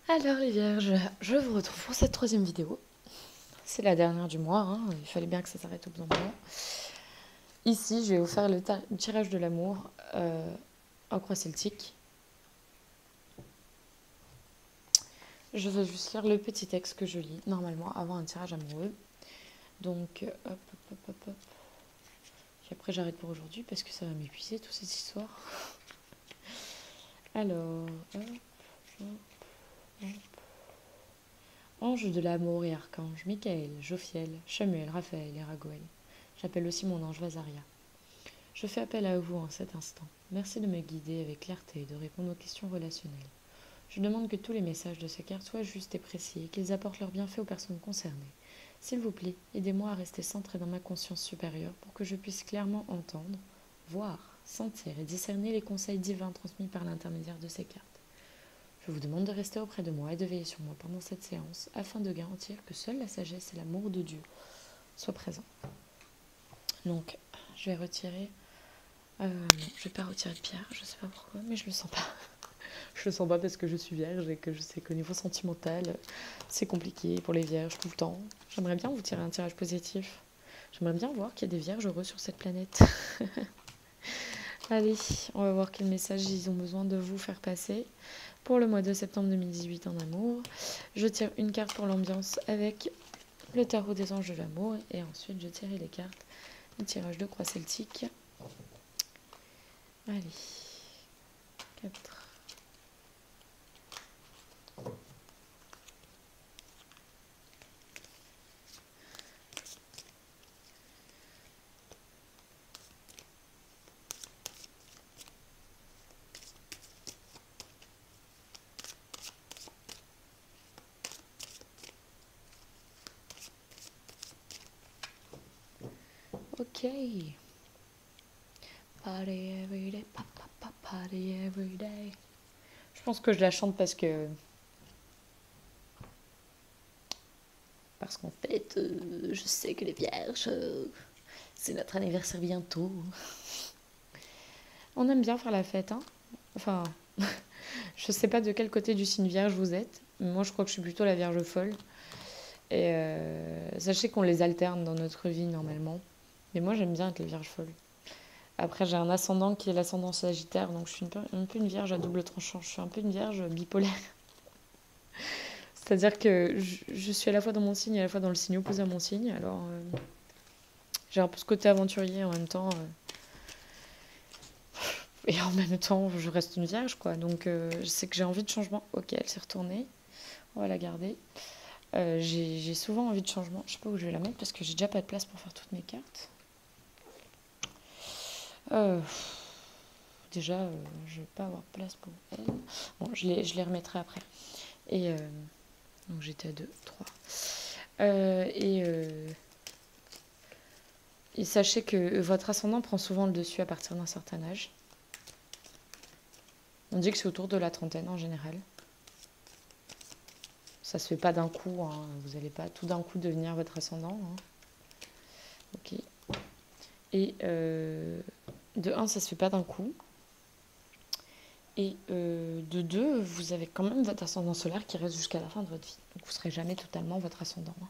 Alors les vierges, je vous retrouve pour cette troisième vidéo. C'est la dernière du mois, hein. Il fallait bien que ça s'arrête au bout d'un moment. Ici, je vais vous faire le tirage de l'amour en croix celtique. Je vais juste lire le petit texte que je lis normalement avant un tirage amoureux. Donc, hop, hop, hop, hop, hop. Et après, j'arrête pour aujourd'hui parce que ça va m'épuiser, toute cette histoire. Alors, hop, hop, hop. Ange de l'amour et archange, Michael, Jophiel, Chamuel, Raphaël et Raguel. J'appelle aussi mon ange Vazaria. Je fais appel à vous en cet instant. Merci de me guider avec clarté et de répondre aux questions relationnelles. Je demande que tous les messages de ces cartes soient justes et précis et qu'ils apportent leur bienfait aux personnes concernées. S'il vous plaît, aidez-moi à rester centré dans ma conscience supérieure pour que je puisse clairement entendre, voir, sentir et discerner les conseils divins transmis par l'intermédiaire de ces cartes. Je vous demande de rester auprès de moi et de veiller sur moi pendant cette séance afin de garantir que seule la sagesse et l'amour de Dieu soient présents. Donc, je vais retirer... non, je vais pas retirer de pierre, je sais pas pourquoi, mais je le sens pas. Je le sens pas parce que je suis vierge et que je sais qu'au niveau sentimental, c'est compliqué pour les vierges tout le temps. J'aimerais bien vous tirer un tirage positif. J'aimerais bien voir qu'il y a des vierges heureux sur cette planète. Allez, on va voir quel message ils ont besoin de vous faire passer. Pour le mois de septembre 2018 en amour, je tire une carte pour l'ambiance avec le tarot des anges de l'amour et ensuite je tire les cartes du tirage de croix celtique. Allez, 4. Ok. Party every day, party every day. Je pense que je la chante parce qu'en fait, je sais que les vierges, c'est notre anniversaire bientôt. On aime bien faire la fête, hein. Enfin, je sais pas de quel côté du signe vierge vous êtes. Moi, je crois que je suis plutôt la vierge folle. Et sachez qu'on les alterne dans notre vie normalement. Mais moi, j'aime bien être la vierge folle. Après, j'ai un ascendant qui est l'ascendant sagittaire, donc je suis un peu une vierge à double tranchant. Je suis un peu une vierge bipolaire. C'est-à-dire que je suis à la fois dans mon signe et à la fois dans le signe opposé à mon signe. Alors, j'ai un peu ce côté aventurier en même temps. Et en même temps, je reste une vierge, quoi. Donc, je sais que j'ai envie de changement. Ok, elle s'est retournée. On va la garder. J'ai souvent envie de changement. Je sais pas où je vais la mettre parce que j'ai déjà pas de place pour faire toutes mes cartes. Déjà, je vais pas avoir de place pour elle. Bon, je les remettrai après. Et donc j'étais à 2, 3. Et sachez que votre ascendant prend souvent le dessus à partir d'un certain âge. On dit que c'est autour de la trentaine en général. Ça se fait pas d'un coup, hein. Vous n'allez pas tout d'un coup devenir votre ascendant. Hein. Ok. Et de 1, ça se fait pas d'un coup. Et de 2, vous avez quand même votre ascendant solaire qui reste jusqu'à la fin de votre vie. Donc vous ne serez jamais totalement votre ascendant. Hein.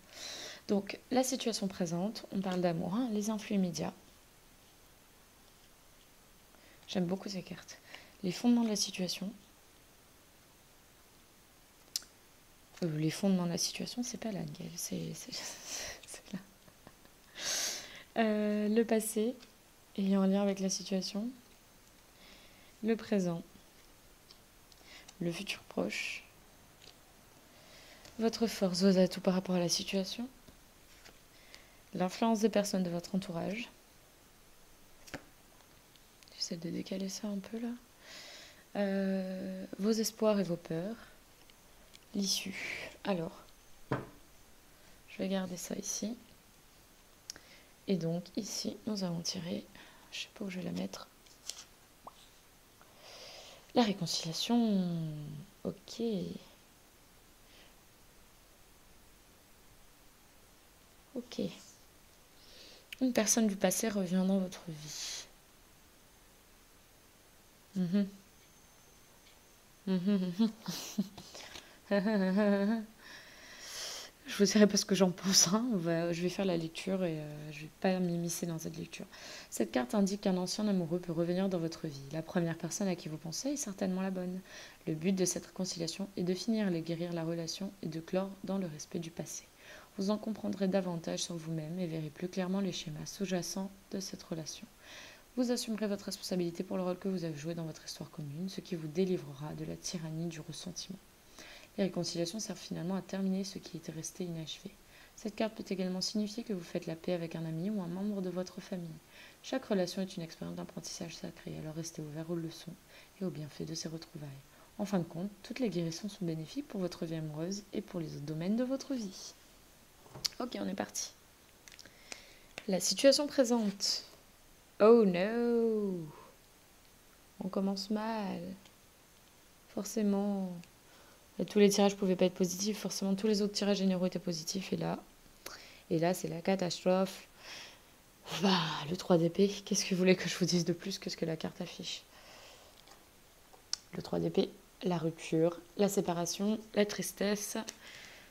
Donc la situation présente, on parle d'amour, hein, les influx immédiats. J'aime beaucoup ces cartes. Les fondements de la situation. Les fondements de la situation, c'est pas là, Gaëlle, c'est là. Le passé, ayant un lien avec la situation. Le présent. Le futur proche. Votre force, vos atouts par rapport à la situation. L'influence des personnes de votre entourage. J'essaie de décaler ça un peu là. Vos espoirs et vos peurs. L'issue. Alors, je vais garder ça ici. Et donc ici, nous allons tirer, je sais pas où je vais la mettre. La réconciliation. Ok. Ok. Une personne du passé revient dans votre vie. Je vous dirai pas ce que j'en pense. Hein. Je vais faire la lecture et je vais pas m'immiscer dans cette lecture. Cette carte indique qu'un ancien amoureux peut revenir dans votre vie. La première personne à qui vous pensez est certainement la bonne. Le but de cette réconciliation est de finir et guérir la relation et de clore dans le respect du passé. Vous en comprendrez davantage sur vous-même et verrez plus clairement les schémas sous-jacents de cette relation. Vous assumerez votre responsabilité pour le rôle que vous avez joué dans votre histoire commune, ce qui vous délivrera de la tyrannie du ressentiment. Les réconciliations servent finalement à terminer ce qui était resté inachevé. Cette carte peut également signifier que vous faites la paix avec un ami ou un membre de votre famille. Chaque relation est une expérience d'apprentissage sacré, alors restez ouvert aux leçons et aux bienfaits de ces retrouvailles. En fin de compte, toutes les guérisons sont bénéfiques pour votre vie amoureuse et pour les autres domaines de votre vie. Ok, on est parti. La situation présente. Oh no! On commence mal. Forcément. Et tous les tirages ne pouvaient pas être positifs. Forcément, tous les autres tirages généraux étaient positifs. Et là c'est la catastrophe. Bah, le 3 d'épée. Qu'est-ce que vous voulez que je vous dise de plus que ce que la carte affiche? Le 3 d'épée, la rupture, la séparation, la tristesse.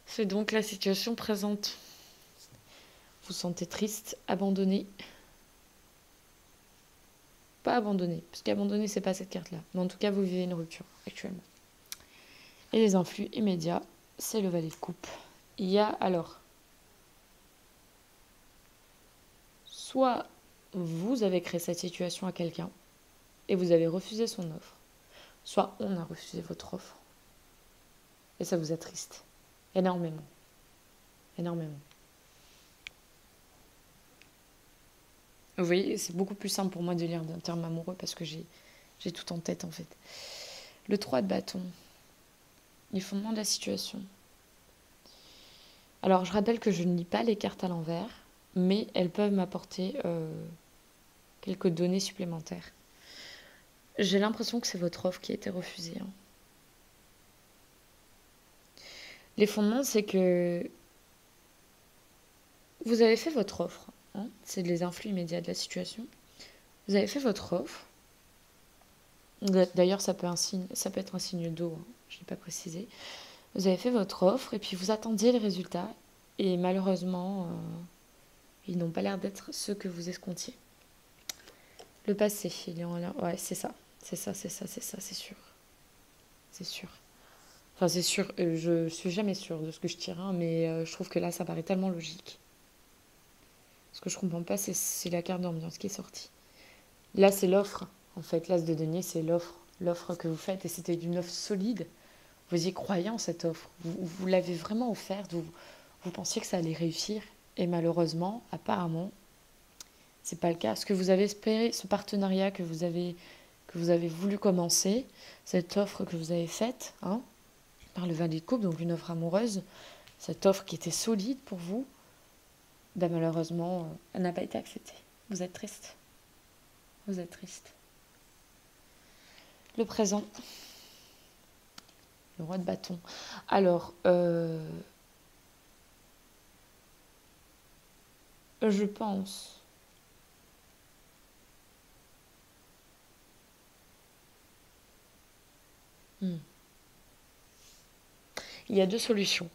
C'est donc la situation présente. Vous vous sentez triste, abandonné. Pas abandonné, parce qu'abandonné, c'est pas cette carte-là. Mais en tout cas, vous vivez une rupture actuellement. Et les influx immédiats, c'est le valet de coupe. Il y a alors, soit vous avez créé cette situation à quelqu'un et vous avez refusé son offre, soit on a refusé votre offre. Et ça vous attriste. Énormément. Énormément. Vous voyez, c'est beaucoup plus simple pour moi de lire d'un terme amoureux parce que j'ai tout en tête en fait. Le 3 de bâton. Les fondements de la situation. Alors, je rappelle que je ne lis pas les cartes à l'envers, mais elles peuvent m'apporter quelques données supplémentaires. J'ai l'impression que c'est votre offre qui a été refusée. Hein. Les fondements, c'est que vous avez fait votre offre. Hein, c'est les influx immédiats de la situation. Vous avez fait votre offre. D'ailleurs, ça peut être un signe d'eau, hein, je ne l'ai pas précisé. Vous avez fait votre offre et puis vous attendiez les résultats. Et malheureusement, ils n'ont pas l'air d'être ceux que vous escomptiez. Le passé, il est en l'air. Ouais, c'est ça. C'est sûr. C'est sûr. Enfin, c'est sûr, je suis jamais sûre de ce que je tire, hein, mais je trouve que là, ça paraît tellement logique. Ce que je comprends pas, c'est la carte d'ambiance qui est sortie. Là, c'est l'offre. En fait, l'as de denier, c'est l'offre que vous faites. Et c'était une offre solide. Vous y croyez en cette offre. Vous l'avez vraiment offerte. Vous pensiez que ça allait réussir. Et malheureusement, apparemment, c'est pas le cas. Ce que vous avez espéré, ce partenariat que vous avez voulu commencer, cette offre que vous avez faite, hein, par le valet de coupe, donc une offre amoureuse, cette offre qui était solide pour vous, ben malheureusement, elle n'a pas été acceptée. Vous êtes triste. Vous êtes triste. Le présent. Le roi de bâton. Alors, je pense. Il y a deux solutions.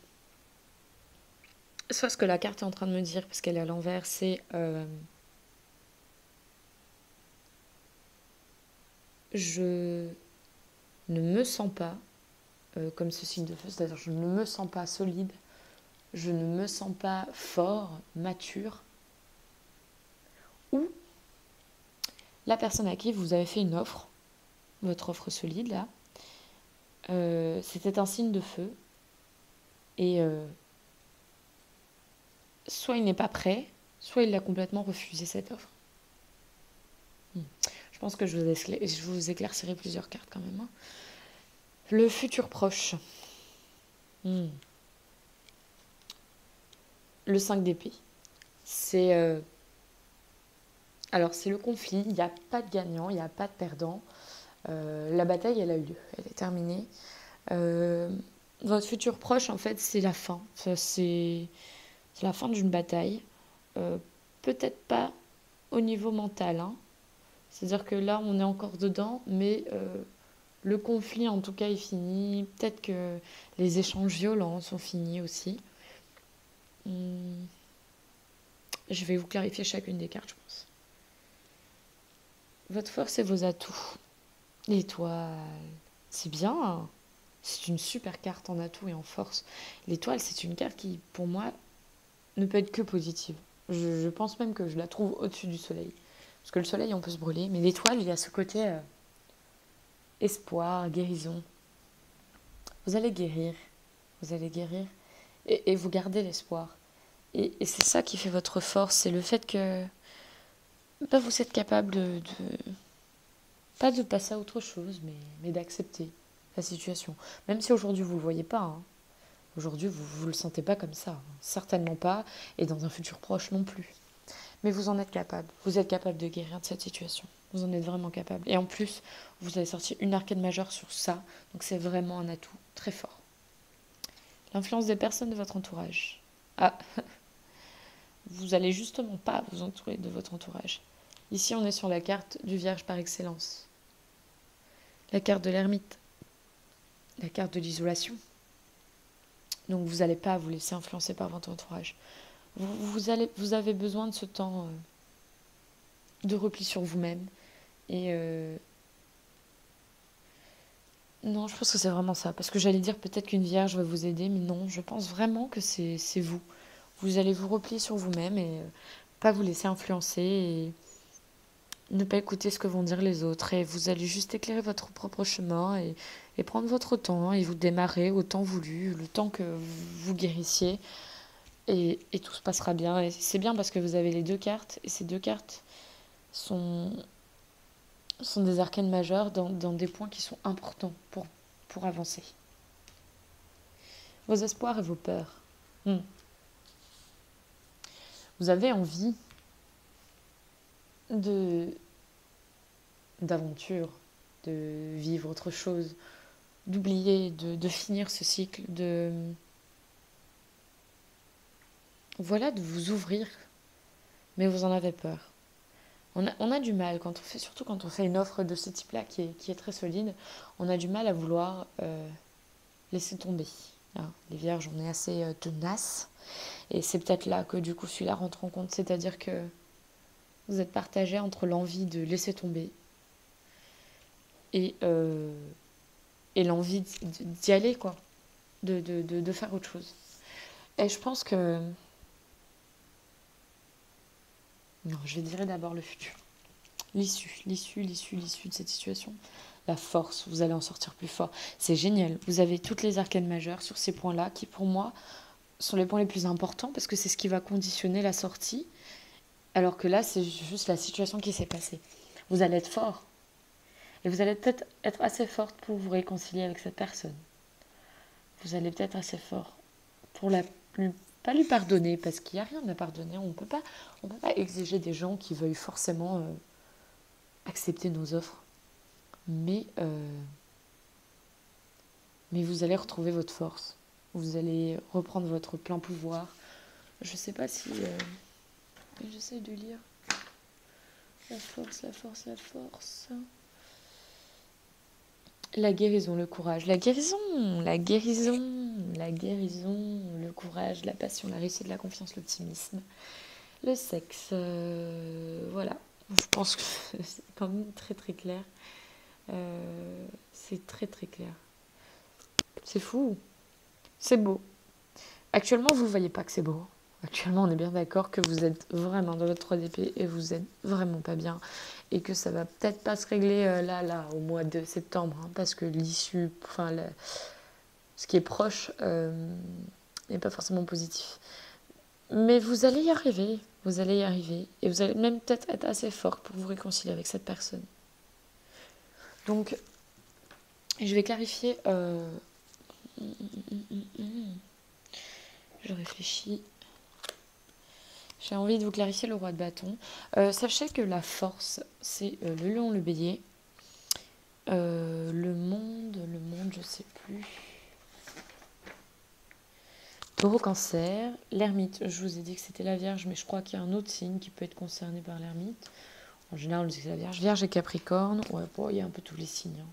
Soit ce que la carte est en train de me dire, parce qu'elle est à l'envers, c'est je ne me sens pas comme ce signe de feu, c'est-à-dire je ne me sens pas solide, je ne me sens pas fort, mature. Ou la personne à qui vous avez fait une offre, votre offre solide là, c'était un signe de feu. Et soit il n'est pas prêt, soit il a complètement refusé cette offre. Je pense que je vous éclaircirai plusieurs cartes quand même. Hein. Le futur proche. Le 5 d'épée. C'est alors c'est le conflit, il n'y a pas de gagnant, il n'y a pas de perdant. La bataille, elle a eu lieu, elle est terminée. Votre futur proche, en fait, c'est la fin. C'est la fin d'une bataille. Peut-être pas au niveau mental. Hein. C'est-à-dire que là, on est encore dedans, mais Le conflit, en tout cas, est fini. Peut-être que les échanges violents sont finis aussi. Hmm, Je vais vous clarifier chacune des cartes, je pense. Votre force et vos atouts. L'étoile, c'est bien, hein. C'est une super carte en atout et en force. L'étoile, c'est une carte qui, pour moi, ne peut être que positive. Je pense même que je la trouve au-dessus du soleil. Parce que le soleil, on peut se brûler, mais l'étoile, il y a ce côté espoir, guérison. Vous allez guérir, vous allez guérir, et vous gardez l'espoir. Et c'est ça qui fait votre force, c'est le fait que bah, vous êtes capable pas de passer à autre chose, mais d'accepter la situation. Même si aujourd'hui vous ne le voyez pas, hein. Aujourd'hui vous ne le sentez pas comme ça, hein. Certainement pas, et dans un futur proche non plus. Mais vous en êtes capable, vous êtes capable de guérir de cette situation. Vous en êtes vraiment capable. Et en plus, vous avez sorti une arcade majeure sur ça, donc c'est vraiment un atout très fort. L'influence des personnes de votre entourage. Ah, vous allez justement pas vous entourer de votre entourage. Ici, on est sur la carte du Vierge par excellence. La carte de l'ermite. La carte de l'isolation. Donc, vous n'allez pas vous laisser influencer par votre entourage. Vous avez besoin de ce temps de repli sur vous-même. Et non, je pense que c'est vraiment ça. Parce que j'allais dire peut-être qu'une Vierge va vous aider, mais non, je pense vraiment que c'est vous. Vous allez vous replier sur vous-même et pas vous laisser influencer et ne pas écouter ce que vont dire les autres. Et vous allez juste éclairer votre propre chemin et prendre votre temps et vous démarrer au temps voulu, le temps que vous guérissiez. Et tout se passera bien. Et c'est bien parce que vous avez les deux cartes. Et ces deux cartes sont des arcanes majeures dans des points qui sont importants pour avancer. Vos espoirs et vos peurs. Vous avez envie d'aventure, de vivre autre chose, d'oublier, de finir ce cycle, voilà, de vous ouvrir, mais vous en avez peur. On a du mal, surtout quand on fait une offre de ce type-là qui est très solide, on a du mal à vouloir laisser tomber. Hein, les vierges, on est assez tenaces, et c'est peut-être là que du coup celui-là rentre en compte, c'est-à-dire que vous êtes partagé entre l'envie de laisser tomber et, euh, et l'envie d'y aller, quoi, de faire autre chose. Et je pense que... Non, je dirais d'abord le futur. L'issue de cette situation. La force, vous allez en sortir plus fort. C'est génial. Vous avez toutes les arcanes majeures sur ces points-là qui, pour moi, sont les points les plus importants parce que c'est ce qui va conditionner la sortie. Alors que là, c'est juste la situation qui s'est passée. Vous allez être fort. Et vous allez peut-être être assez forte pour vous réconcilier avec cette personne. Vous allez peut-être assez fort pour pas lui pardonner, parce qu'il n'y a rien à pardonner. On peut pas exiger des gens qui veuillent forcément accepter nos offres. Mais vous allez retrouver votre force. Vous allez reprendre votre plein pouvoir. Je sais pas si... J'essaie de lire. La force, la force, la force. La guérison, le courage. La guérison, le courage, la passion, la réussite, la confiance, l'optimisme. Le sexe, voilà. Je pense que c'est quand même très très clair. C'est très très clair. C'est fou. C'est beau. Actuellement, vous ne voyez pas que c'est beau. Actuellement, on est bien d'accord que vous êtes vraiment dans votre 3DP et vous êtes vraiment pas bien. Et que ça va peut-être pas se régler là, au mois de septembre. Hein, parce que l'issue, ce qui est proche n'est pas forcément positif. Mais vous allez y arriver. Vous allez y arriver. Et vous allez même peut-être être assez forte pour vous réconcilier avec cette personne. Donc, je vais clarifier... Je réfléchis. J'ai envie de vous clarifier le roi de bâton. Sachez que la force, c'est le lion, le bélier. Le monde, je sais plus. Taureau, cancer. L'ermite, je vous ai dit que c'était la vierge, mais je crois qu'il y a un autre signe qui peut être concerné par l'ermite. En général, on dit que c'est la vierge. Vierge et capricorne. Ouais, bon, il y a un peu tous les signes. Hein.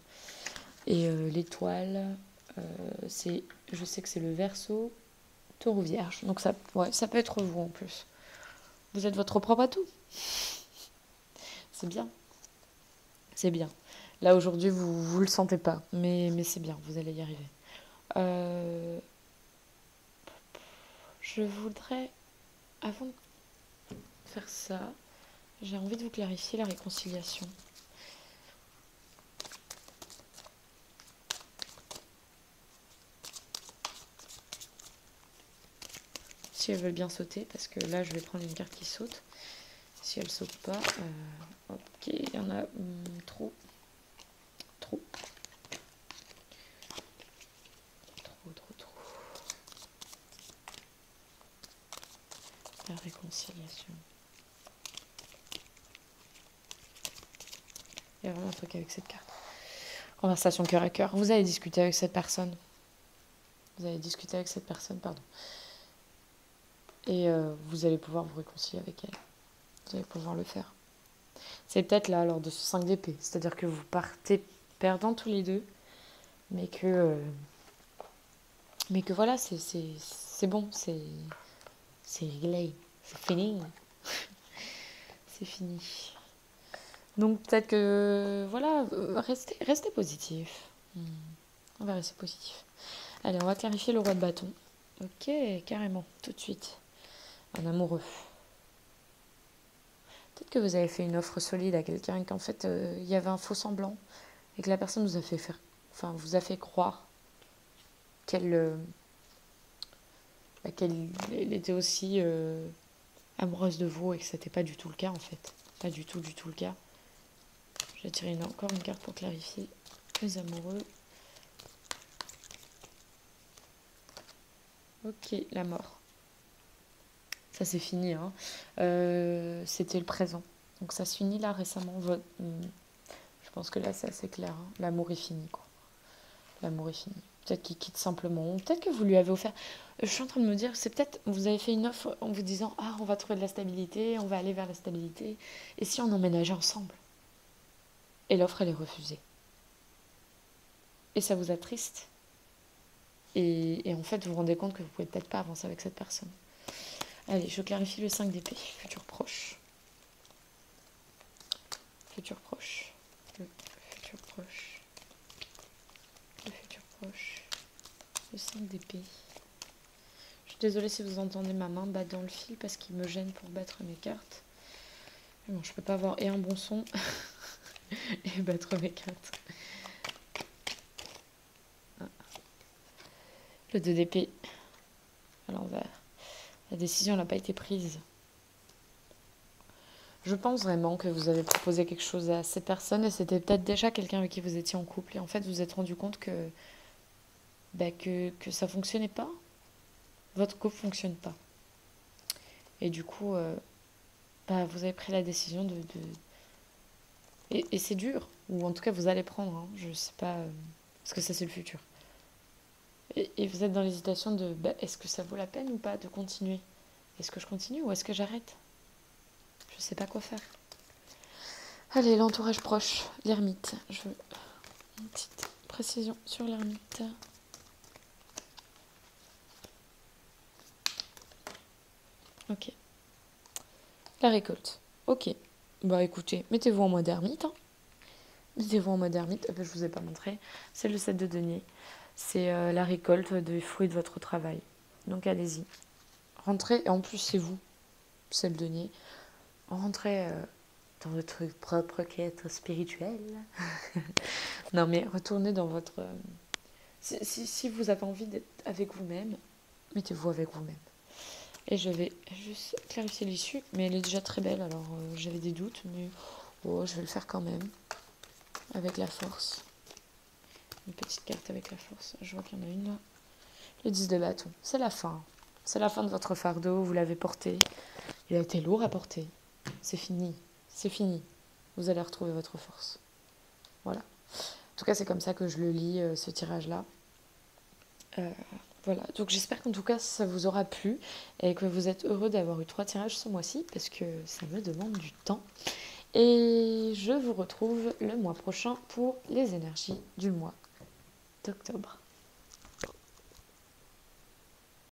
Et l'étoile, je sais que c'est le Verseau, Taureau, Vierge. Donc ça, ouais, ça peut être vous en plus. Vous êtes votre propre atout. C'est bien. C'est bien. Là aujourd'hui, vous le sentez pas, mais c'est bien, vous allez y arriver. Euh, je voudrais, avant de faire ça, j'ai envie de vous clarifier la réconciliation. Si elles veulent bien sauter, parce que là je vais prendre une carte qui saute. Si elle saute pas, ok, il y en a trop. Trop. La réconciliation. Il y a vraiment un truc avec cette carte. Conversation cœur à cœur. Vous allez discuter avec cette personne. Pardon. Et vous allez pouvoir vous réconcilier avec elle. Vous allez pouvoir le faire. C'est peut-être là, lors de ce 5 d'épée. C'est-à-dire que vous partez perdant tous les deux. Mais que voilà, c'est bon. C'est réglé. C'est fini. C'est fini. Donc peut-être que, voilà, restez positif. On va rester positif. Allez, on va clarifier le roi de bâton. Ok, carrément, tout de suite. Un amoureux. Peut-être que vous avez fait une offre solide à quelqu'un et qu'en fait, il y avait un faux semblant et que la personne vous a fait croire qu'elle était aussi amoureuse de vous et que c'était pas du tout le cas en fait. Pas du tout le cas. Je vais tirer encore une carte pour clarifier les amoureux. Ok, la mort. Ça c'est fini. Hein. C'était le présent. Donc ça se finit là récemment. Je pense que là c'est assez clair. Hein. L'amour est fini quoi. L'amour est fini. Peut-être qu'il quitte simplement. Peut-être que vous lui avez offert. Je suis en train de me dire, c'est peut-être vous avez fait une offre en vous disant ah on va trouver de la stabilité, on va aller vers la stabilité. Et si on emménageait ensemble? Et l'offre elle est refusée. Et ça vous attriste. Et en fait vous vous rendez compte que vous pouvez peut-être pas avancer avec cette personne. Allez, je clarifie le 5 d'épée. Futur proche. Futur proche. Le futur proche. Le futur proche. Le 5 d'épée. Je suis désolée si vous entendez ma main battre dans le fil parce qu'il me gêne pour battre mes cartes. Mais bon, je peux pas avoir et un bon son et battre mes cartes. Ah. Le 2 d'épée à l'envers. La décision n'a pas été prise. Je pense vraiment que vous avez proposé quelque chose à cette personne et c'était peut-être déjà quelqu'un avec qui vous étiez en couple. Et en fait, vous vous êtes rendu compte que ça fonctionnait pas. Votre couple fonctionne pas. Et du coup, vous avez pris la décision de... Et c'est dur. Ou en tout cas, vous allez prendre. Hein, je sais pas. Parce que ça, c'est le futur. Et vous êtes dans l'hésitation de... est-ce que ça vaut la peine ou pas de continuer? Est-ce que je continue ou est-ce que j'arrête? Je sais pas quoi faire. Allez, l'entourage proche. L'ermite. Je veux une petite précision sur l'ermite. Ok. La récolte. Ok. Bah écoutez, mettez-vous en mode ermite. Hein. Mettez-vous en mode ermite. Je vous ai pas montré. C'est le 7 de denier. C'est la récolte des fruits de votre travail. Donc allez-y. Rentrez. Et en plus, c'est vous. C'est le denier. Rentrez dans votre propre quête spirituelle. Non mais retournez dans votre... si vous avez envie d'être avec vous-même, mettez-vous avec vous-même. Et je vais juste clarifier l'issue, mais elle est déjà très belle, alors j'avais des doutes, mais je vais le faire quand même. Avec la force. Une petite carte avec la force. Je vois qu'il y en a une là. Le 10 de bâton. C'est la fin. C'est la fin de votre fardeau, vous l'avez porté. Il a été lourd à porter. C'est fini. C'est fini. Vous allez retrouver votre force. Voilà. En tout cas, c'est comme ça que je le lis, ce tirage-là. Voilà, donc j'espère qu'en tout cas ça vous aura plu et que vous êtes heureux d'avoir eu 3 tirages ce mois-ci parce que ça me demande du temps. Et je vous retrouve le mois prochain pour les énergies du mois d'octobre.